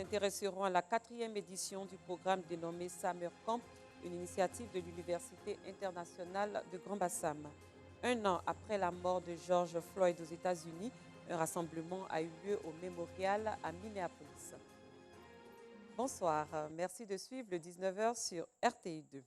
s'intéresserons à la 4e édition du programme dénommé Summer Camp, une initiative de l'Université internationale de Grand-Bassam. Un an après la mort de George Floyd aux États-Unis, un rassemblement a eu lieu au mémorial à Minneapolis. Bonsoir, merci de suivre le 19h sur RTI2.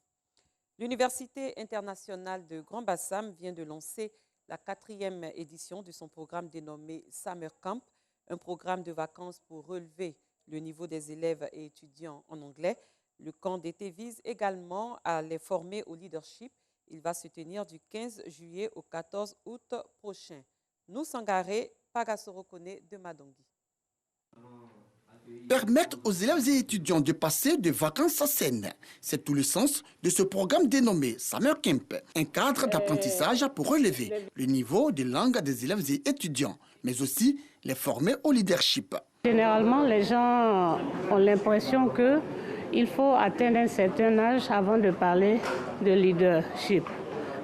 L'Université internationale de Grand-Bassam vient de lancer la 4e édition de son programme dénommé Summer Camp, un programme de vacances pour relever le niveau des élèves et étudiants en anglais. Le camp d'été vise également à les former au leadership. Il va se tenir du 15 juillet au 14 août prochain. Nous Sangaré, Pagasoro Kone de Madongi. Permettre aux élèves et étudiants de passer des vacances saines. C'est tout le sens de ce programme dénommé Summer Camp, un cadre d'apprentissage pour relever le niveau de langue des élèves et étudiants, mais aussi les former au leadership. Généralement, les gens ont l'impression qu'il faut atteindre un certain âge avant de parler de leadership.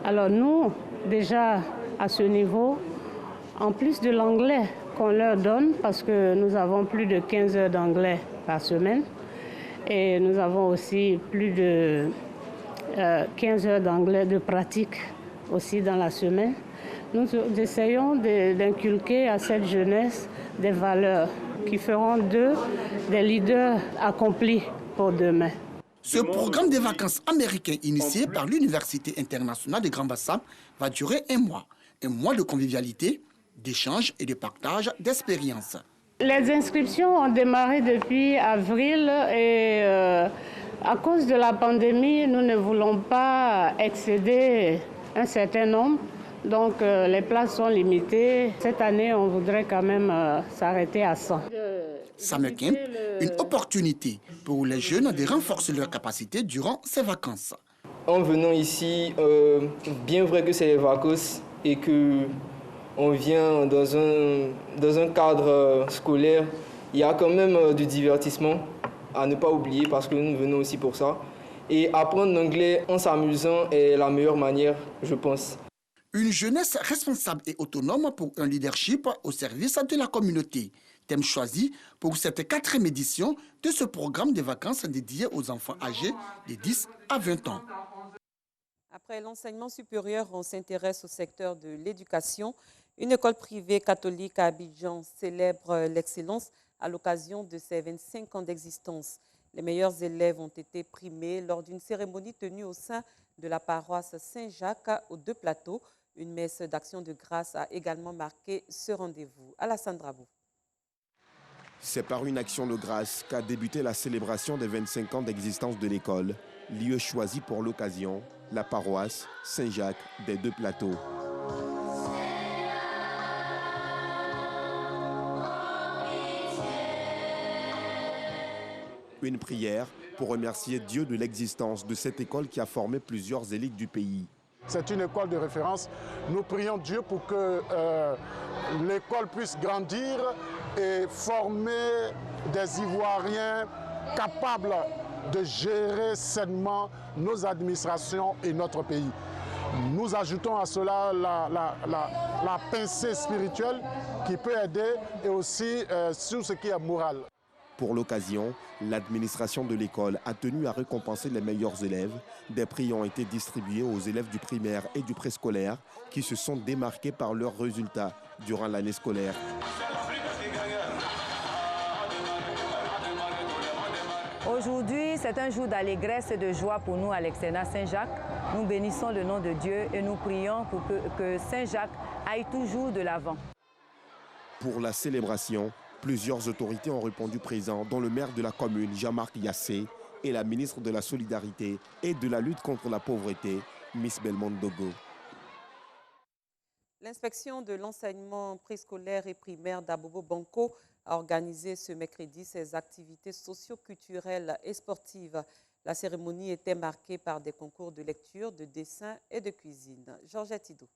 Alors nous, déjà à ce niveau, en plus de l'anglais qu'on leur donne, parce que nous avons plus de 15 heures d'anglais par semaine, et nous avons aussi plus de 15 heures d'anglais de pratique aussi dans la semaine, nous essayons d'inculquer à cette jeunesse des valeurs qui feront d'eux des leaders accomplis pour demain. Ce programme de vacances américain initié par l'Université internationale de Grand-Bassam va durer un mois de convivialité, d'échange et de partage d'expériences. Les inscriptions ont démarré depuis avril et à cause de la pandémie, nous ne voulons pas excéder un certain nombre. Donc les places sont limitées. Cette année, on voudrait quand même s'arrêter à 100. Summer Camp, une opportunité pour les jeunes de renforcer leurs capacités durant ces vacances. En venant ici, bien vrai que c'est les vacances et qu'on vient dans un cadre scolaire, il y a quand même du divertissement à ne pas oublier parce que nous venons aussi pour ça. Et apprendre l'anglais en s'amusant est la meilleure manière, je pense. Une jeunesse responsable et autonome pour un leadership au service de la communauté. Thème choisi pour cette 4e édition de ce programme de vacances dédié aux enfants âgés de 10 à 20 ans. Après l'enseignement supérieur, on s'intéresse au secteur de l'éducation. Une école privée catholique à Abidjan célèbre l'excellence à l'occasion de ses 25 ans d'existence. Les meilleurs élèves ont été primés lors d'une cérémonie tenue au sein de la paroisse Saint-Jacques aux Deux Plateaux. Une messe d'action de grâce a également marqué ce rendez-vous. Alassane Drabou. C'est par une action de grâce qu'a débuté la célébration des 25 ans d'existence de l'école, lieu choisi pour l'occasion, la paroisse Saint-Jacques des Deux Plateaux. Une prière pour remercier Dieu de l'existence de cette école qui a formé plusieurs élites du pays. C'est une école de référence. Nous prions Dieu pour que l'école puisse grandir et former des Ivoiriens capables de gérer sainement nos administrations et notre pays. Nous ajoutons à cela la pincée spirituelle qui peut aider et aussi sur ce qui est moral. Pour l'occasion, l'administration de l'école a tenu à récompenser les meilleurs élèves. Des prix ont été distribués aux élèves du primaire et du préscolaire qui se sont démarqués par leurs résultats durant l'année scolaire. Aujourd'hui, c'est un jour d'allégresse et de joie pour nous à l'externat Saint-Jacques. Nous bénissons le nom de Dieu et nous prions pour que Saint-Jacques aille toujours de l'avant. Pour la célébration, plusieurs autorités ont répondu présents, dont le maire de la commune, Jean-Marc Yassé, et la ministre de la Solidarité et de la lutte contre la pauvreté, Miss Belmondo Dogo. L'inspection de l'enseignement préscolaire et primaire d'Abobo Banco a organisé ce mercredi ses activités socio-culturelles et sportives. La cérémonie était marquée par des concours de lecture, de dessin et de cuisine. Georgette Hidou.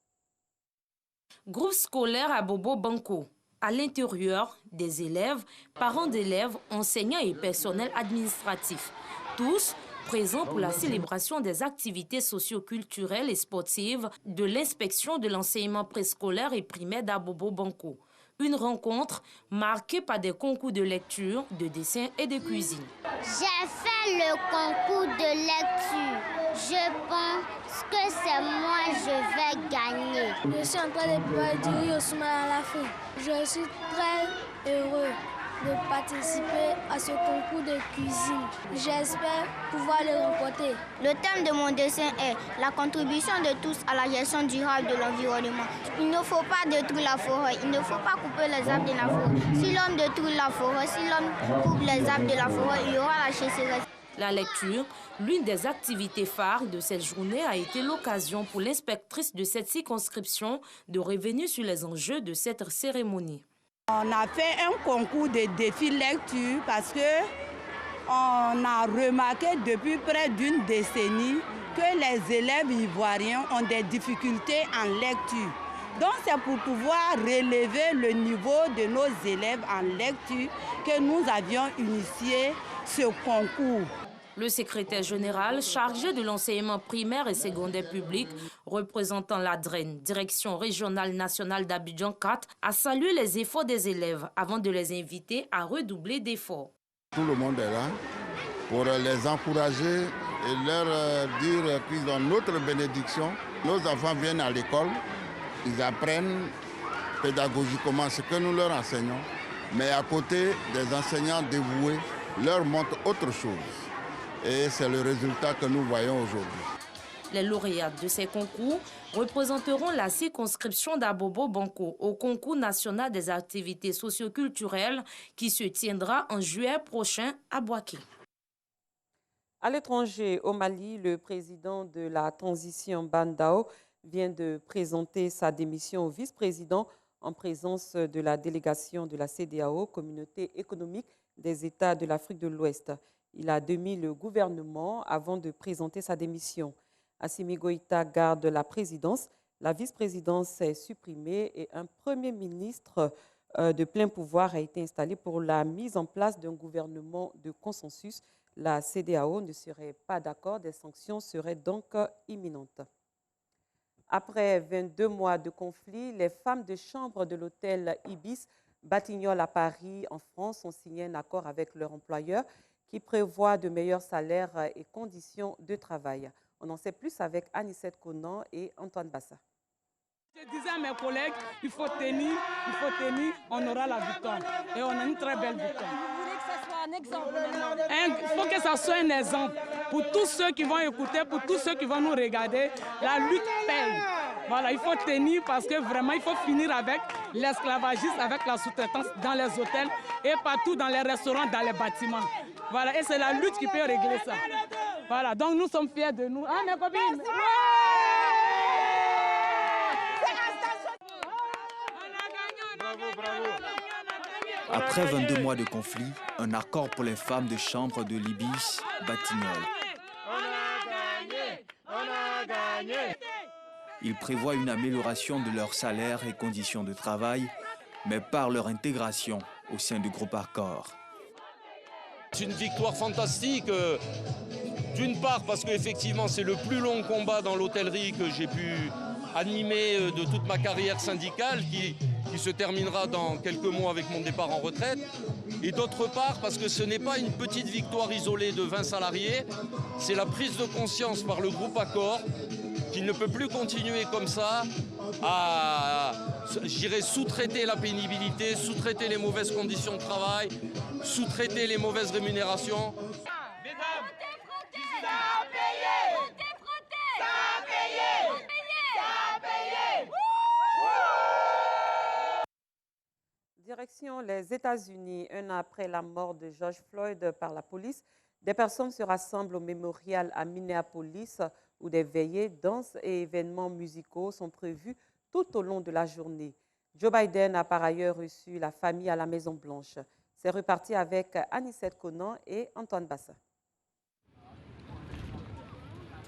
Groupe scolaire Abobo Banco. À l'intérieur, des élèves, parents d'élèves, enseignants et personnel administratif. Tous présents pour la célébration des activités socio-culturelles et sportives de l'inspection de l'enseignement préscolaire et primaire d'Abobo Banco. Une rencontre marquée par des concours de lecture, de dessin et de cuisine. J'ai fait le concours de lecture. Je pense que c'est moi, je vais gagner. Je suis en train de préparer du riz au soumana à la fin. Je suis très heureux de participer à ce concours de cuisine. J'espère pouvoir le remporter. Le thème de mon dessin est la contribution de tous à la gestion durable de l'environnement. Il ne faut pas détruire la forêt, il ne faut pas couper les arbres de la forêt. Si l'homme détruit la forêt, si l'homme coupe les arbres de la forêt, il y aura la sécheresse. La lecture, l'une des activités phares de cette journée, a été l'occasion pour l'inspectrice de cette circonscription de revenir sur les enjeux de cette cérémonie. On a fait un concours de défis lecture parce que on a remarqué depuis près d'une décennie que les élèves ivoiriens ont des difficultés en lecture. Donc c'est pour pouvoir relever le niveau de nos élèves en lecture que nous avions initié ce concours. Le secrétaire général chargé de l'enseignement primaire et secondaire public, représentant la DREN, Direction régionale nationale d'Abidjan 4, a salué les efforts des élèves avant de les inviter à redoubler d'efforts. Tout le monde est là pour les encourager et leur dire qu'ils ont notre bénédiction. Nos enfants viennent à l'école, ils apprennent pédagogiquement ce que nous leur enseignons, mais à côté des enseignants dévoués, leur montrent autre chose. Et c'est le résultat que nous voyons aujourd'hui. Les lauréats de ces concours représenteront la circonscription d'Abobo Banco au concours national des activités socioculturelles qui se tiendra en juillet prochain à Bouaké. À l'étranger, au Mali, le président de la transition Bandao vient de présenter sa démission au vice-président en présence de la délégation de la CEDEAO, Communauté économique des États de l'Afrique de l'Ouest. Il a démis le gouvernement avant de présenter sa démission. Assimi Goïta garde la présidence. La vice-présidence est supprimée et un premier ministre de plein pouvoir a été installé pour la mise en place d'un gouvernement de consensus. La CEDEAO ne serait pas d'accord, des sanctions seraient donc imminentes. Après 22 mois de conflit, les femmes de chambre de l'hôtel Ibis Batignolles à Paris, en France, ont signé un accord avec leur employeur qui prévoit de meilleurs salaires et conditions de travail. On en sait plus avec Anicette Conan et Antoine Bassa. Je disais à mes collègues, il faut tenir, on aura la victoire. Et on a une très belle victoire. Vous voulez que ça soit un exemple maintenant? Il faut que ça soit un exemple pour tous ceux qui vont écouter, pour tous ceux qui vont nous regarder. La lutte paye. Voilà, il faut tenir parce que vraiment, il faut finir avec l'esclavagisme, avec la sous-traitance dans les hôtels et partout dans les restaurants, dans les bâtiments. Voilà, et c'est la lutte qui peut régler ça. Voilà, donc nous sommes fiers de nous. Ah, mes copines! Après 22 mois de conflit, un accord pour les femmes de chambre de l'Ibis Batignolles. Il prévoit une amélioration de leur salaire et conditions de travail, mais par leur intégration au sein du groupe Accor. C'est une victoire fantastique, d'une part parce qu'effectivement c'est le plus long combat dans l'hôtellerie que j'ai pu animer de toute ma carrière syndicale qui se terminera dans quelques mois avec mon départ en retraite. Et d'autre part parce que ce n'est pas une petite victoire isolée de 20 salariés, c'est la prise de conscience par le groupe Accor qu'il ne peut plus continuer comme ça à, j'irais, sous-traiter la pénibilité, sous-traiter les mauvaises conditions de travail, sous-traiter les mauvaises rémunérations. Direction les États-Unis, un an après la mort de George Floyd par la police, des personnes se rassemblent au mémorial à Minneapolis où des veillées, danses et événements musicaux sont prévus tout au long de la journée. Joe Biden a par ailleurs reçu la famille à la Maison-Blanche. C'est reparti avec Anicette Conan et Antoine Bassa.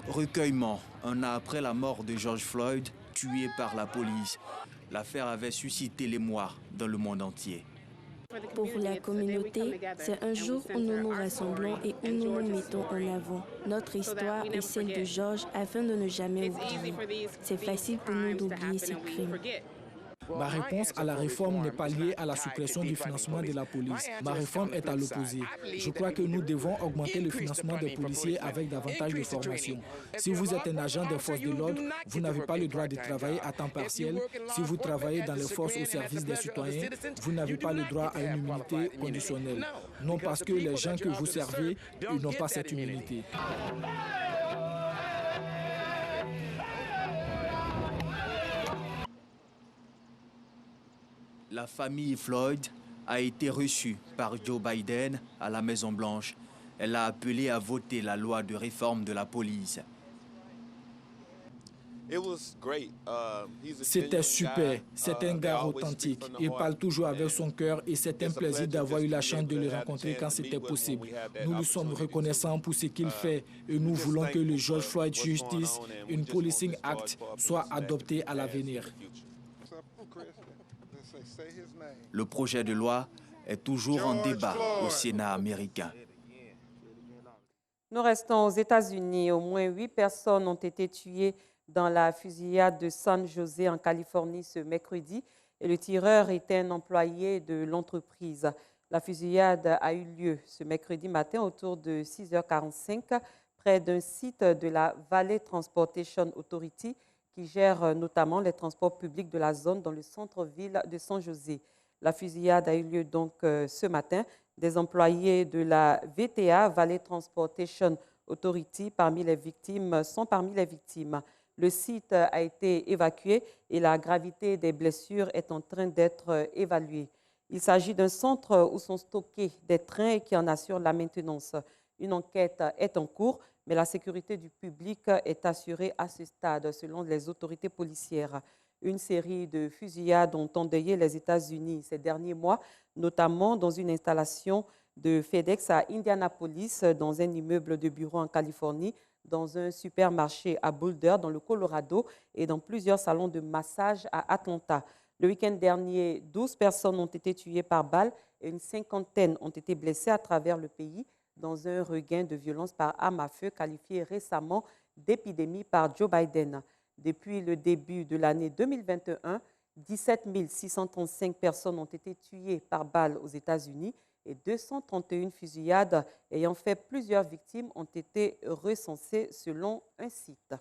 Recueillement, un an après la mort de George Floyd, tué par la police. L'affaire avait suscité l'émoi dans le monde entier. Pour la communauté, c'est un jour où nous nous rassemblons et où nous nous mettons en avant notre histoire et celle de George afin de ne jamais oublier. C'est facile pour nous d'oublier ces crimes. Ma réponse à la réforme n'est pas liée à la suppression du financement de la police. Ma réforme est à l'opposé. Je crois que nous devons augmenter le financement des policiers avec davantage de formation. Si vous êtes un agent des forces de l'ordre, vous n'avez pas le droit de travailler à temps partiel. Si vous travaillez dans les forces au service des citoyens, vous n'avez pas le droit à une immunité conditionnelle. Non parce que les gens que vous servez, ils n'ont pas cette immunité. La famille Floyd a été reçue par Joe Biden à la Maison-Blanche. Elle a appelé à voter la loi de réforme de la police. C'était super. C'est un gars authentique. Il parle toujours avec son cœur et c'est un plaisir d'avoir eu la chance de le rencontrer quand c'était possible. Nous lui sommes reconnaissants pour ce qu'il fait et nous voulons que le George Floyd Justice, une Policing Act, soit adopté à l'avenir. Le projet de loi est toujours en débat au Sénat américain. Nous restons aux États-Unis. Au moins 8 personnes ont été tuées dans la fusillade de San José en Californie ce mercredi et le tireur était un employé de l'entreprise. La fusillade a eu lieu ce mercredi matin autour de 6h45 près d'un site de la Valley Transportation Authority qui gère notamment les transports publics de la zone dans le centre-ville de San José. La fusillade a eu lieu donc ce matin. Des employés de la VTA, Valley Transportation Authority, sont parmi les victimes. Le site a été évacué et la gravité des blessures est en train d'être évaluée. Il s'agit d'un centre où sont stockés des trains et qui en assure la maintenance. Une enquête est en cours, mais la sécurité du public est assurée à ce stade, selon les autorités policières. Une série de fusillades ont endeuillé les États-Unis ces derniers mois, notamment dans une installation de FedEx à Indianapolis, dans un immeuble de bureaux en Californie, dans un supermarché à Boulder, dans le Colorado, et dans plusieurs salons de massage à Atlanta. Le week-end dernier, 12 personnes ont été tuées par balle et une cinquantaine ont été blessées à travers le pays dans un regain de violence par arme à feu qualifié récemment d'épidémie par Joe Biden. Depuis le début de l'année 2021, 17 635 personnes ont été tuées par balle aux États-Unis et 231 fusillades ayant fait plusieurs victimes ont été recensées selon un site.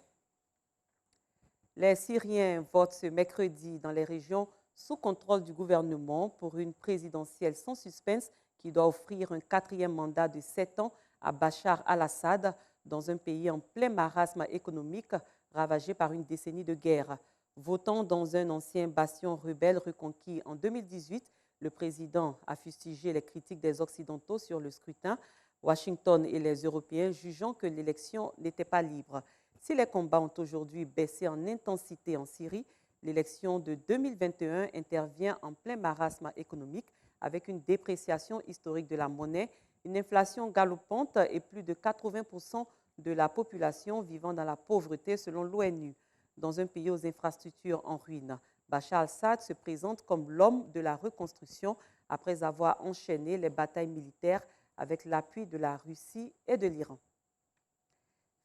Les Syriens votent ce mercredi dans les régions sous contrôle du gouvernement pour une présidentielle sans suspense qui doit offrir un 4e mandat de 7 ans à Bachar al-Assad dans un pays en plein marasme économique ravagé par une décennie de guerre. Votant dans un ancien bastion rebelle reconquis en 2018, le président a fustigé les critiques des Occidentaux sur le scrutin, Washington et les Européens jugeant que l'élection n'était pas libre. Si les combats ont aujourd'hui baissé en intensité en Syrie, l'élection de 2021 intervient en plein marasme économique avec une dépréciation historique de la monnaie, une inflation galopante et plus de 80% de la population vivant dans la pauvreté selon l'ONU. Dans un pays aux infrastructures en ruine, Bachar al-Assad se présente comme l'homme de la reconstruction après avoir enchaîné les batailles militaires avec l'appui de la Russie et de l'Iran.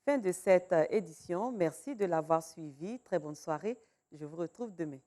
Fin de cette édition. Merci de l'avoir suivi. Très bonne soirée. Je vous retrouve demain.